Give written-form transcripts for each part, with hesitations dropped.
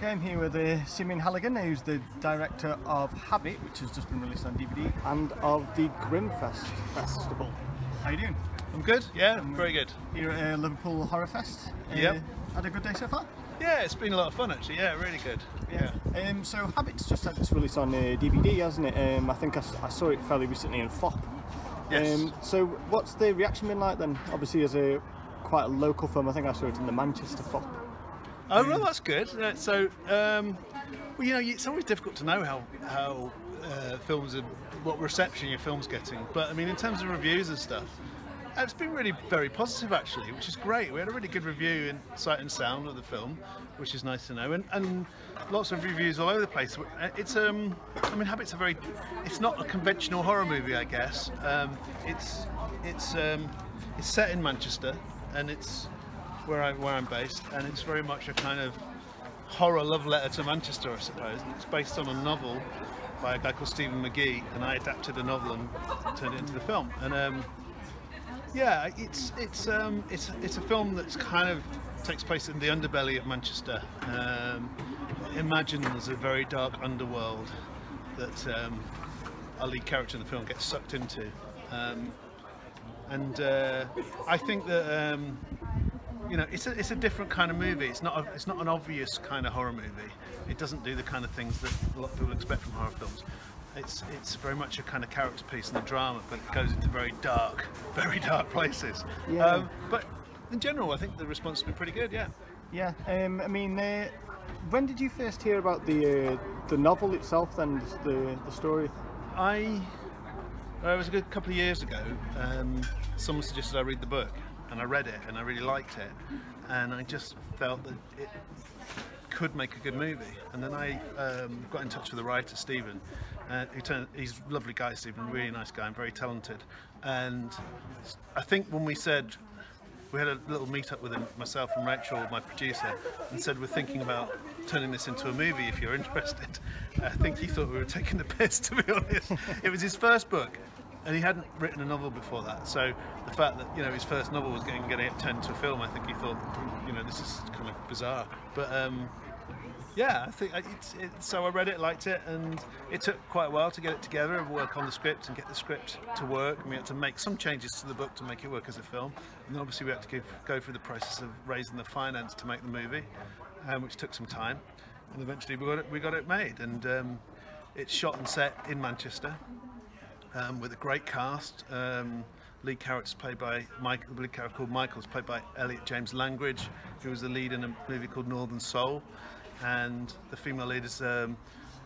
Okay, I'm here with Simeon Halligan, who's the director of Habit, which has just been released on DVD, and of the Grimmfest Festival. How you doing? I'm good, yeah, very good. Here at Liverpool Horror Fest. Yep. Had a good day so far? Yeah, it's been a lot of fun actually, yeah, really good. Yeah. So Habit's just had its release on DVD, hasn't it? I think I saw it fairly recently in FOP. Yes. So what's the reaction been like then? Obviously as quite a local film, I think I saw it in the Manchester FOP. Oh, well, that's good. So, well, you know, it's always difficult to know how films are, what reception your film's getting. But I mean, in terms of reviews and stuff, it's been really very positive actually, which is great. We had a really good review in Sight and Sound of the film, which is nice to know, and lots of reviews all over the place. It's I mean, Habit's it's not a conventional horror movie, I guess. It's set in Manchester, and it's where I'm based, and it's very much a kind of horror love letter to Manchester, I suppose. And it's based on a novel by a guy called Stephen McGee, and I adapted the novel and turned it into the film. And yeah, it's a film that's kind of takes place in the underbelly of Manchester. Imagine there's a very dark underworld that our lead character in the film gets sucked into, and I think that you know, it's a different kind of movie. It's not an obvious kind of horror movie. It doesn't do the kind of things that a lot of people expect from horror films. It's very much a kind of character piece and a drama, but it goes into very dark places. Yeah. But in general, I think the response has been pretty good. Yeah. Yeah. I mean, when did you first hear about the novel itself? Then the story. It was a good couple of years ago. Someone suggested I read the book. And I read it and I really liked it, and I just felt that it could make a good movie. And then I got in touch with the writer Stephen, he's a lovely guy, Stephen, really nice guy and very talented. And I think when we said, we had a little meet up with him, myself and Rachel, my producer, and said we're thinking about turning this into a movie if you're interested. I think he thought we were taking the piss, to be honest. It was his first book, and he hadn't written a novel before that, so the fact that, you know, his first novel was getting turned into a film, I think he thought, you know, this is kind of bizarre. But yeah, I think so I read it, liked it, and it took quite a while to get it together and work on the script and get the script to work, and we had to make some changes to the book to make it work as a film, and then obviously we had to go through the process of raising the finance to make the movie, which took some time, and eventually we got it made, and it's shot and set in Manchester. With a great cast. Lead character's played by Michael. The lead character called Michael is played by Elliot James Langridge, who was the lead in a movie called Northern Soul, and the female lead is a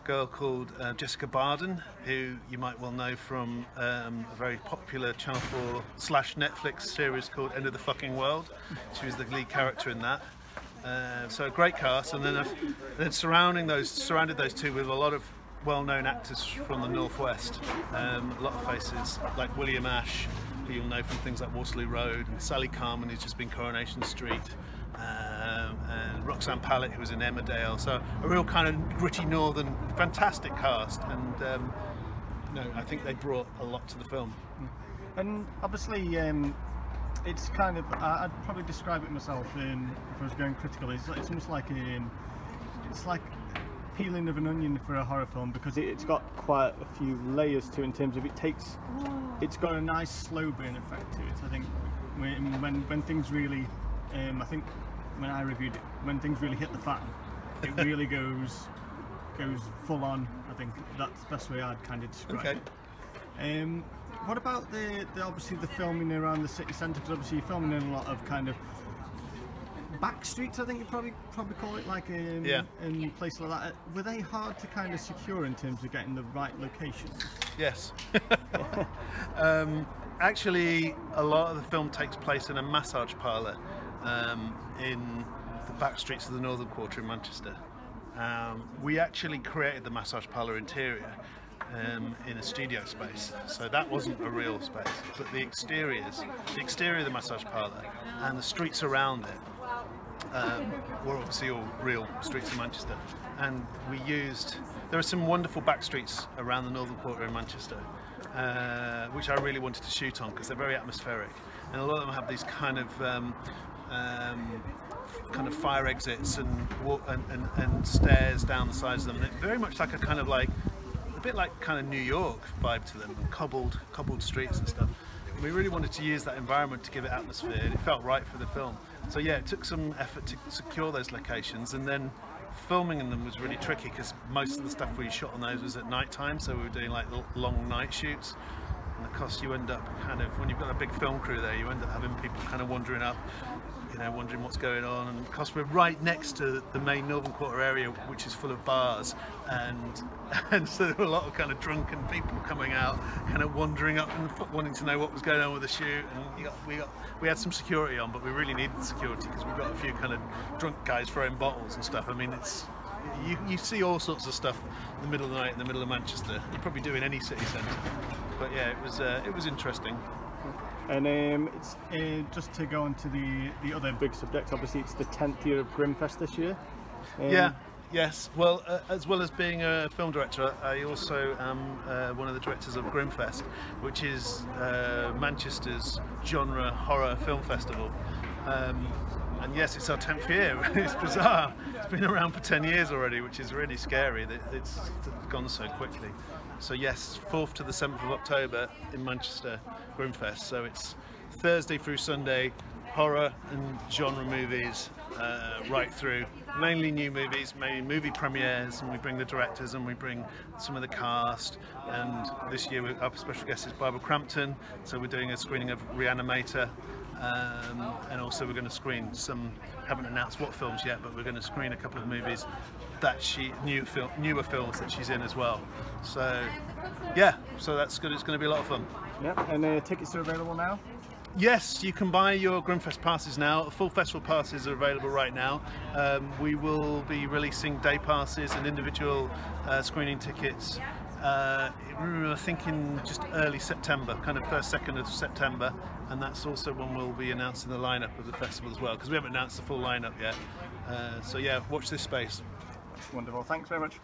girl called Jessica Barden, who you might well know from a very popular Channel 4 / Netflix series called End of the Fucking World. She was the lead character in that. So a great cast, and then surrounded those two with a lot of well-known actors from the Northwest, a lot of faces like William Ash, who you'll know from things like Waterloo Road, and Sally Carman, who's just been Coronation Street, and Roxanne Pallett, who was in Emmerdale. So a real kind of gritty northern, fantastic cast, and you know, I think they brought a lot to the film. And obviously, it's kind of, I'd probably describe it myself if I was going critical. It's almost like it's like peeling of an onion for a horror film, because it's got quite a few layers to it in terms of it's got a nice slow burn effect to it. I think when things really, I think when I reviewed it, when things really hit the fan, it really goes full on. I think that's the best way I'd kind of describe it. What about the obviously the filming around the city centre? Because obviously you're filming in a lot of kind of back streets, I think you probably call it, like in places like that. Were they hard to kind of secure in terms of getting the right locations? Yes. Actually, a lot of the film takes place in a massage parlour in the back streets of the northern quarter in Manchester. We actually created the massage parlour interior in a studio space, so that wasn't a real space, but the exterior of the massage parlour and the streets around it were obviously all real streets in Manchester, and there are some wonderful back streets around the northern quarter in Manchester, which I really wanted to shoot on because they're very atmospheric, and a lot of them have these kind of kind of fire exits and stairs down the sides of them. And very much like a bit like kind of New York vibe to them, and cobbled streets and stuff. And we really wanted to use that environment to give it atmosphere, and it felt right for the film. So yeah, it took some effort to secure those locations, and then filming in them was really tricky because most of the stuff we shot on those was at night time, so we were doing like long night shoots. And of course you end up kind of, when you've got a big film crew there, you end up having people kind of wandering up, wondering what's going on. And of course we're right next to the main Northern Quarter area, which is full of bars, and so there were a lot of kind of drunken people coming out, kind of wandering up and wanting to know what was going on with the shoot. And we had some security on, but we really needed security because we've got a few kind of drunk guys throwing bottles and stuff. I mean, you see all sorts of stuff in the middle of the night in the middle of Manchester. You probably do in any city centre. But yeah, it was interesting. And it's just to go on to the other big subject. Obviously, it's the 10th year of Grimmfest this year. Yes. Well, as well as being a film director, I also am one of the directors of Grimmfest, which is Manchester's genre horror film festival. And yes, it's our 10th year. It's bizarre. It's been around for 10 years already, which is really scary that it's gone so quickly. So yes, 4th to the 7th of October in Manchester, Grimmfest. So it's Thursday through Sunday, horror and genre movies right through. Mainly new movies, mainly movie premieres, and we bring the directors and we bring some of the cast. And this year our special guest is Barbara Crampton, so we're doing a screening of Reanimator. And also we're going to screen some, haven't announced what films yet, but we're going to screen a couple of movies that newer films that she's in as well. So yeah, so that's good. It's going to be a lot of fun. Yeah, and tickets are available now? Yes, you can buy your Grimmfest passes now. Full festival passes are available right now. We will be releasing day passes and individual screening tickets. I think in just early September, kind of 1st, 2nd of September, and that's also when we'll be announcing the lineup of the festival as well, because we haven't announced the full lineup yet. So yeah, watch this space. Wonderful, thanks very much.